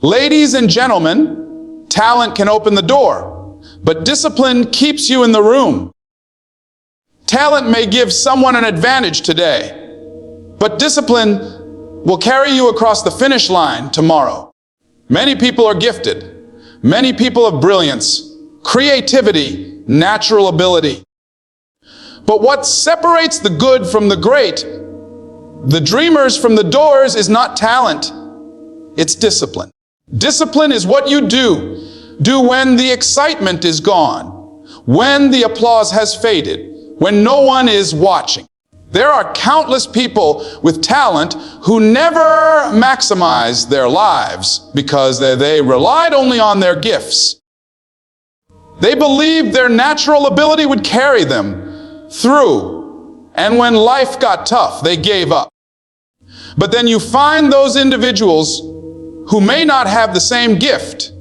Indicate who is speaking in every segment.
Speaker 1: Ladies and gentlemen, talent can open the door, but discipline keeps you in the room. Talent may give someone an advantage today, but discipline will carry you across the finish line tomorrow. Many people are gifted. Many people have brilliance, creativity, natural ability. But what separates the good from the great, the dreamers from the doors, is not talent. It's discipline. Discipline is what you do when the excitement is gone, when the applause has faded, when no one is watching. There are countless people with talent who never maximize their lives because they relied only on their gifts. They believed their natural ability would carry them through, and when life got tough, they gave up. But then you find those individuals who may not have the same gift,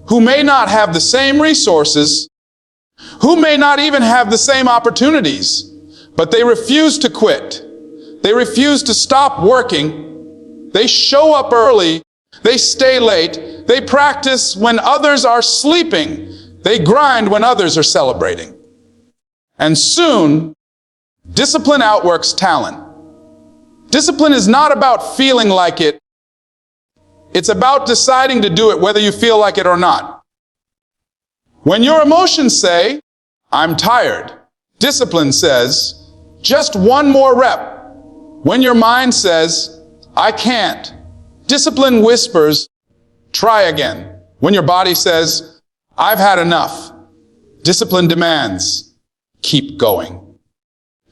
Speaker 1: who may not have the same resources, who may not even have the same opportunities, but they refuse to quit. They refuse to stop working. They show up early. They stay late. They practice when others are sleeping. They grind when others are celebrating. And soon, discipline outworks talent. Discipline is not about feeling like it. It's about deciding to do it whether you feel like it or not. When your emotions say, "I'm tired," discipline says, "Just one more rep." When your mind says, "I can't," discipline whispers, "Try again." When your body says, "I've had enough," discipline demands, "Keep going."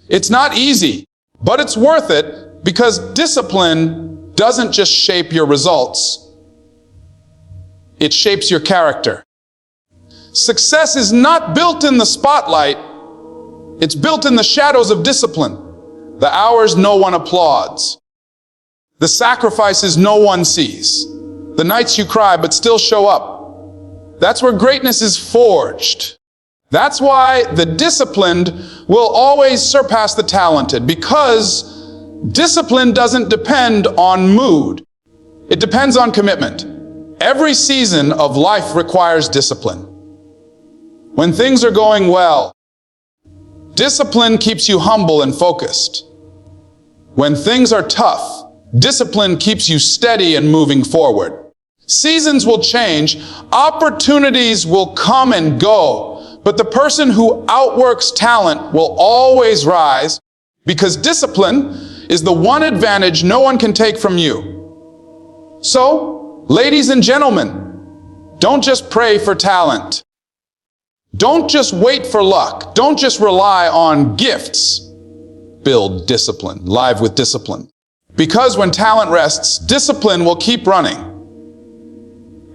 Speaker 1: It's not easy, but it's worth it, because discipline doesn't just shape your results. It shapes your character. Success is not built in the spotlight. It's built in the shadows of discipline. The hours no one applauds. The sacrifices no one sees. The nights you cry but still show up. That's where greatness is forged. That's why the disciplined will always surpass the talented, because discipline doesn't depend on mood. It depends on commitment. Every season of life requires discipline. When things are going well, discipline keeps you humble and focused. When things are tough, discipline keeps you steady and moving forward. Seasons will change, opportunities will come and go, but the person who outworks talent will always rise, because discipline is the one advantage no one can take from you. So, ladies and gentlemen, don't just pray for talent. Don't just wait for luck. Don't just rely on gifts. Build discipline. Live with discipline. Because when talent rests, discipline will keep running.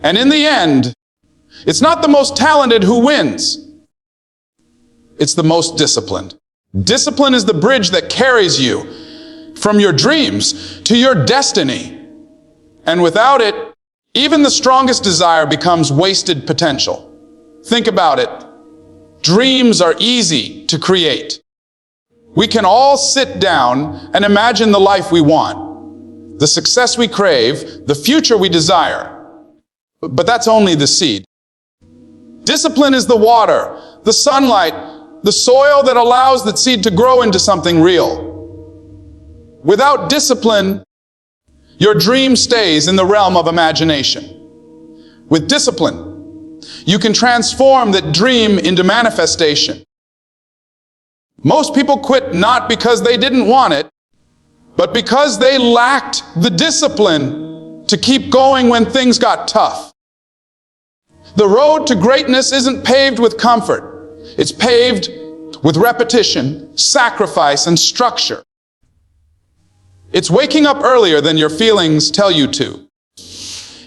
Speaker 1: And in the end, it's not the most talented who wins. It's the most disciplined. Discipline is the bridge that carries you from your dreams to your destiny. And without it, even the strongest desire becomes wasted potential. Think about it. Dreams are easy to create. We can all sit down and imagine the life we want, the success we crave, the future we desire. But that's only the seed. Discipline is the water, the sunlight, the soil that allows that seed to grow into something real. Without discipline, your dream stays in the realm of imagination. With discipline, you can transform that dream into manifestation. Most people quit not because they didn't want it, but because they lacked the discipline to keep going when things got tough. The road to greatness isn't paved with comfort. It's paved with repetition, sacrifice, and structure. It's waking up earlier than your feelings tell you to.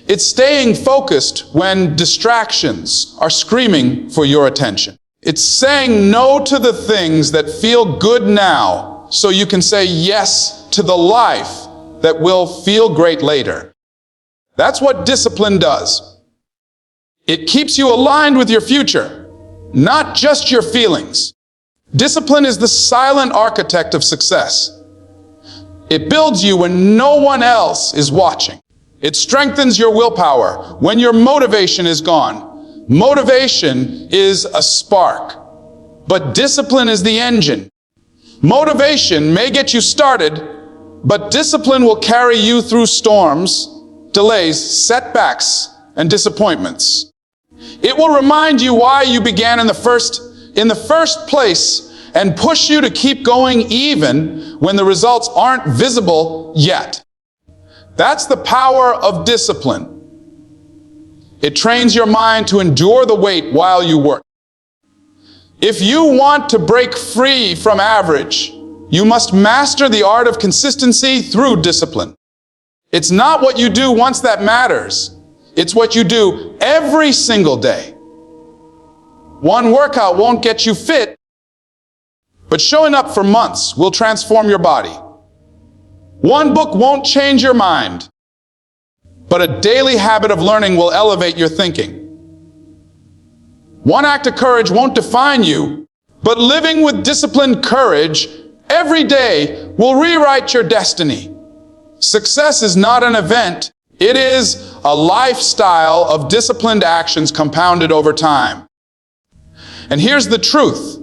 Speaker 1: It's staying focused when distractions are screaming for your attention. It's saying no to the things that feel good now so you can say yes to the life that will feel great later. That's what discipline does. It keeps you aligned with your future, not just your feelings. Discipline is the silent architect of success. It builds you when no one else is watching. It strengthens your willpower when your motivation is gone. Motivation is a spark, but discipline is the engine. Motivation may get you started, but discipline will carry you through storms, delays, setbacks, and disappointments. It will remind you why you began in the first place and push you to keep going even when the results aren't visible yet. That's the power of discipline. It trains your mind to endure the wait while you work. If you want to break free from average, you must master the art of consistency through discipline. It's not what you do once that matters. It's what you do every single day. One workout won't get you fit, but showing up for months will transform your body. One book won't change your mind, but a daily habit of learning will elevate your thinking. One act of courage won't define you, but living with disciplined courage every day will rewrite your destiny. Success is not an event. It is a lifestyle of disciplined actions compounded over time. And here's the truth.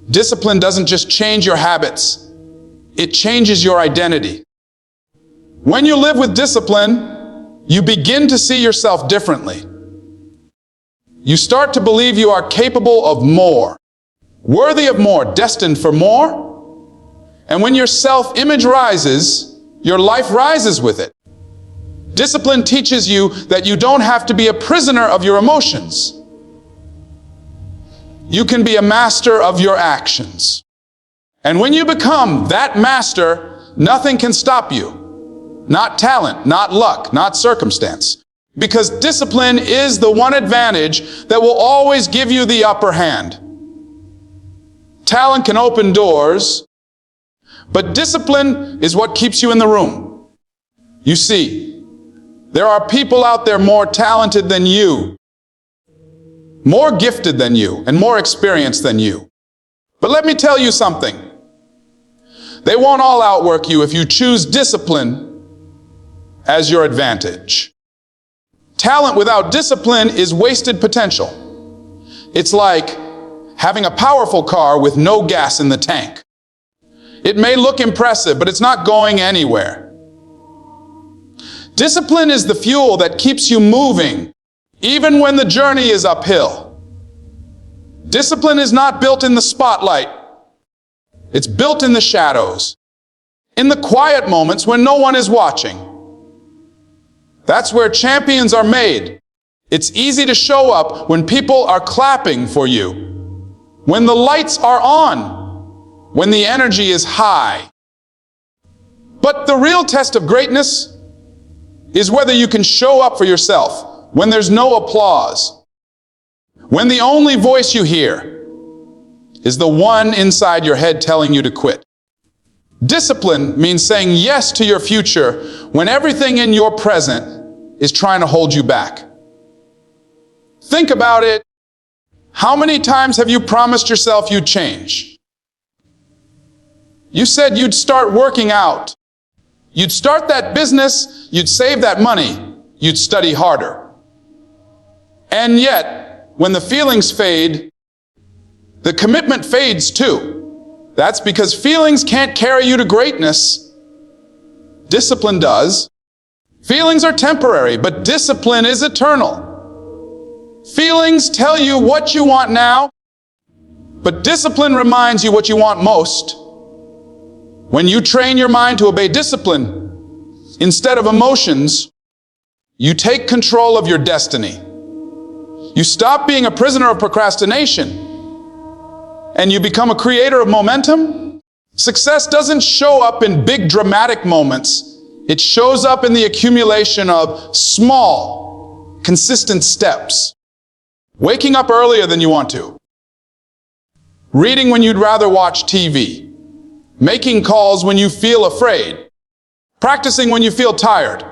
Speaker 1: Discipline doesn't just change your habits. It changes your identity. When you live with discipline, you begin to see yourself differently. You start to believe you are capable of more, worthy of more, destined for more. And when your self-image rises, your life rises with it. Discipline teaches you that you don't have to be a prisoner of your emotions. You can be a master of your actions. And when you become that master, nothing can stop you. Not talent, not luck, not circumstance. Because discipline is the one advantage that will always give you the upper hand. Talent can open doors, but discipline is what keeps you in the room. You see, there are people out there more talented than you, more gifted than you, and more experienced than you. But let me tell you something. They won't all outwork you if you choose discipline as your advantage. Talent without discipline is wasted potential. It's like having a powerful car with no gas in the tank. It may look impressive, but it's not going anywhere. Discipline is the fuel that keeps you moving, even when the journey is uphill. Discipline is not built in the spotlight. It's built in the shadows, in the quiet moments when no one is watching. That's where champions are made. It's easy to show up when people are clapping for you, when the lights are on, when the energy is high. But the real test of greatness is whether you can show up for yourself when there's no applause, when the only voice you hear is the one inside your head telling you to quit. Discipline means saying yes to your future when everything in your present is trying to hold you back. Think about it. How many times have you promised yourself you'd change? You said you'd start working out. You'd start that business. You'd save that money. You'd study harder. And yet, when the feelings fade, the commitment fades too. That's because feelings can't carry you to greatness. Discipline does. Feelings are temporary, but discipline is eternal. Feelings tell you what you want now, but discipline reminds you what you want most. When you train your mind to obey discipline instead of emotions, you take control of your destiny. You stop being a prisoner of procrastination, and you become a creator of momentum. Success doesn't show up in big dramatic moments. It shows up in the accumulation of small, consistent steps. Waking up earlier than you want to. Reading when you'd rather watch TV. Making calls when you feel afraid. Practicing when you feel tired.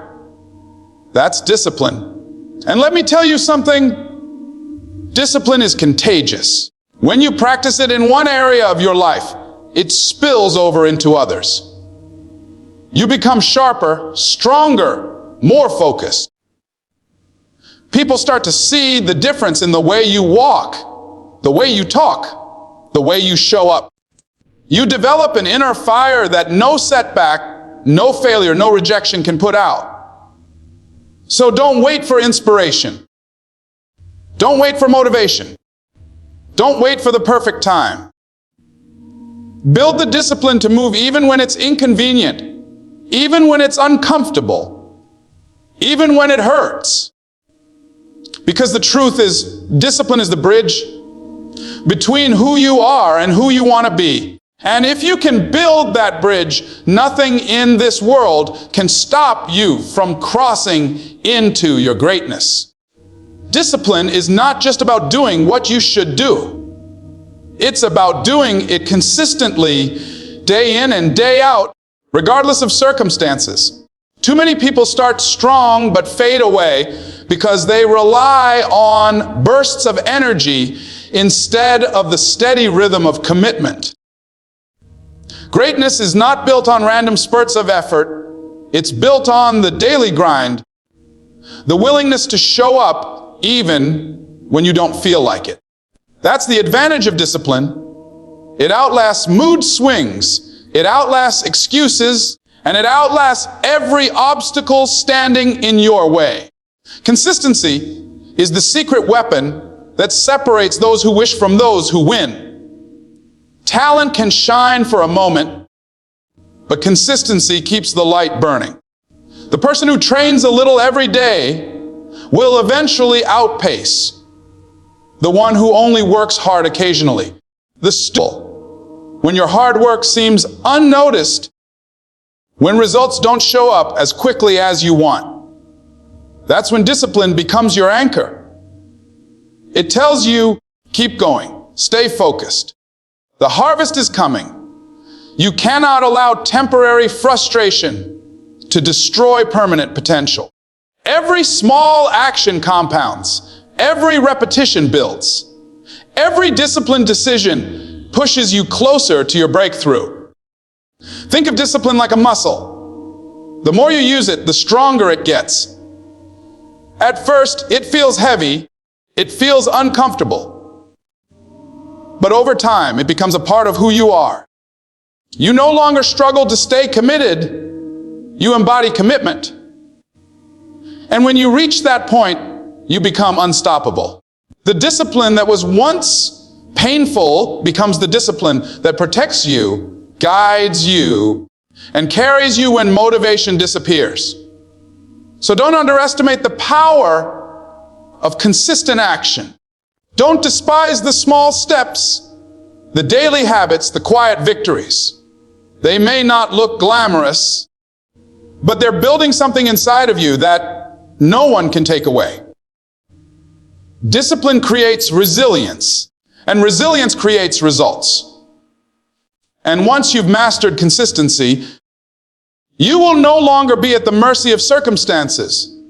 Speaker 1: That's discipline. And let me tell you something. Discipline is contagious. When you practice it in one area of your life, it spills over into others. You become sharper, stronger, more focused. People start to see the difference in the way you walk, the way you talk, the way you show up. You develop an inner fire that no setback, no failure, no rejection can put out. So don't wait for inspiration. Don't wait for motivation. Don't wait for the perfect time. Build the discipline to move even when it's inconvenient, even when it's uncomfortable, even when it hurts. Because the truth is, discipline is the bridge between who you are and who you want to be. And if you can build that bridge, nothing in this world can stop you from crossing into your greatness. Discipline is not just about doing what you should do. It's about doing it consistently, day in and day out, regardless of circumstances. Too many people start strong but fade away because they rely on bursts of energy instead of the steady rhythm of commitment. Greatness is not built on random spurts of effort. It's built on the daily grind, the willingness to show up even when you don't feel like it. That's the advantage of discipline. It outlasts mood swings, it outlasts excuses, and it outlasts every obstacle standing in your way. Consistency is the secret weapon that separates those who wish from those who win. Talent can shine for a moment, but consistency keeps the light burning. The person who trains a little every day will eventually outpace the one who only works hard occasionally. When your hard work seems unnoticed, when results don't show up as quickly as you want, that's when discipline becomes your anchor. It tells you, keep going, stay focused. The harvest is coming. You cannot allow temporary frustration to destroy permanent potential. Every small action compounds. Every repetition builds. Every disciplined decision pushes you closer to your breakthrough. Think of discipline like a muscle. The more you use it, the stronger it gets. At first, it feels heavy. It feels uncomfortable. But over time, it becomes a part of who you are. You no longer struggle to stay committed. You embody commitment. And when you reach that point, you become unstoppable. The discipline that was once painful becomes the discipline that protects you, guides you, and carries you when motivation disappears. So don't underestimate the power of consistent action. Don't despise the small steps, the daily habits, the quiet victories. They may not look glamorous, but they're building something inside of you that no one can take away. Discipline creates resilience, and resilience creates results. And once you've mastered consistency, you will no longer be at the mercy of circumstances.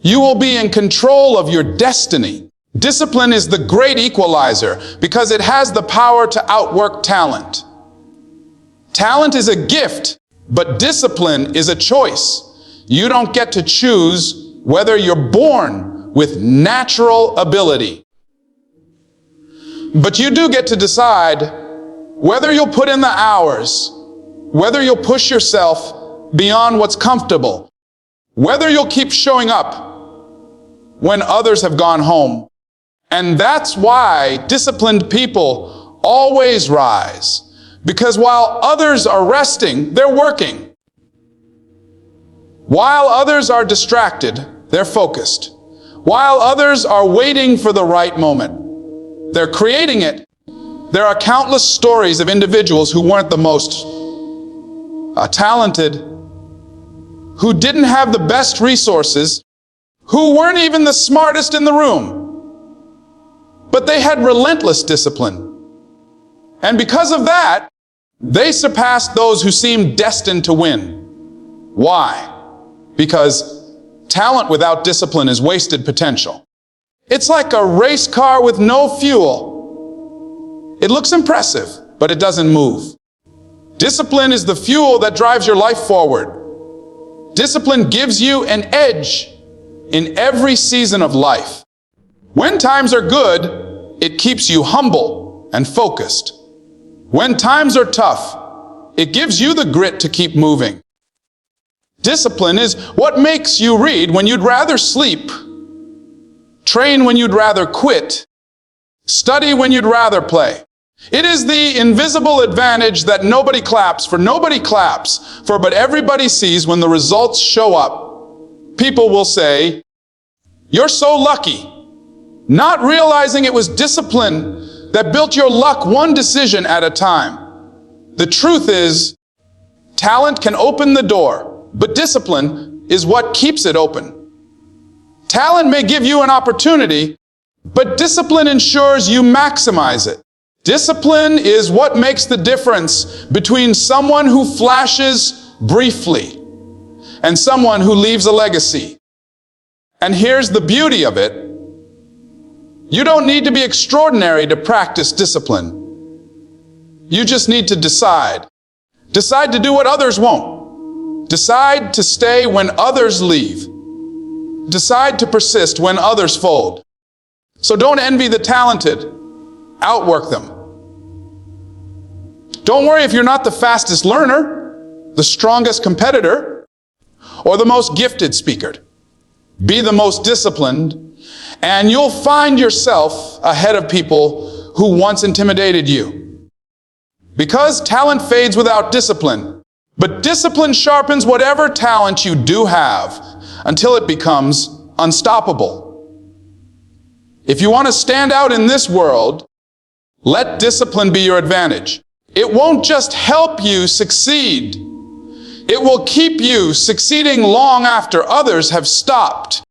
Speaker 1: You will be in control of your destiny. Discipline is the great equalizer because it has the power to outwork talent. Talent is a gift, but discipline is a choice. You don't get to choose whether you're born with natural ability. But you do get to decide whether you'll put in the hours, whether you'll push yourself beyond what's comfortable, whether you'll keep showing up when others have gone home. And that's why disciplined people always rise. Because while others are resting, they're working. While others are distracted, they're focused. While others are waiting for the right moment, they're creating it. There are countless stories of individuals who weren't the most talented, who didn't have the best resources, who weren't even the smartest in the room. But they had relentless discipline. And because of that, they surpassed those who seemed destined to win. Why? Because talent without discipline is wasted potential. It's like a race car with no fuel. It looks impressive, but it doesn't move. Discipline is the fuel that drives your life forward. Discipline gives you an edge in every season of life. When times are good, it keeps you humble and focused. When times are tough, it gives you the grit to keep moving. Discipline is what makes you read when you'd rather sleep, train when you'd rather quit, study when you'd rather play. It is the invisible advantage that nobody claps for, but everybody sees when the results show up. People will say, "You're so lucky," not realizing it was discipline that built your luck one decision at a time. The truth is, talent can open the door, but discipline is what keeps it open. Talent may give you an opportunity, but discipline ensures you maximize it. Discipline is what makes the difference between someone who flashes briefly and someone who leaves a legacy. And here's the beauty of it. You don't need to be extraordinary to practice discipline. You just need to decide. Decide to do what others won't. Decide to stay when others leave. Decide to persist when others fold. So don't envy the talented. Outwork them. Don't worry if you're not the fastest learner, the strongest competitor, or the most gifted speaker. Be the most disciplined, and you'll find yourself ahead of people who once intimidated you. Because talent fades without discipline, but discipline sharpens whatever talent you do have until it becomes unstoppable. If you want to stand out in this world, let discipline be your advantage. It won't just help you succeed. It will keep you succeeding long after others have stopped.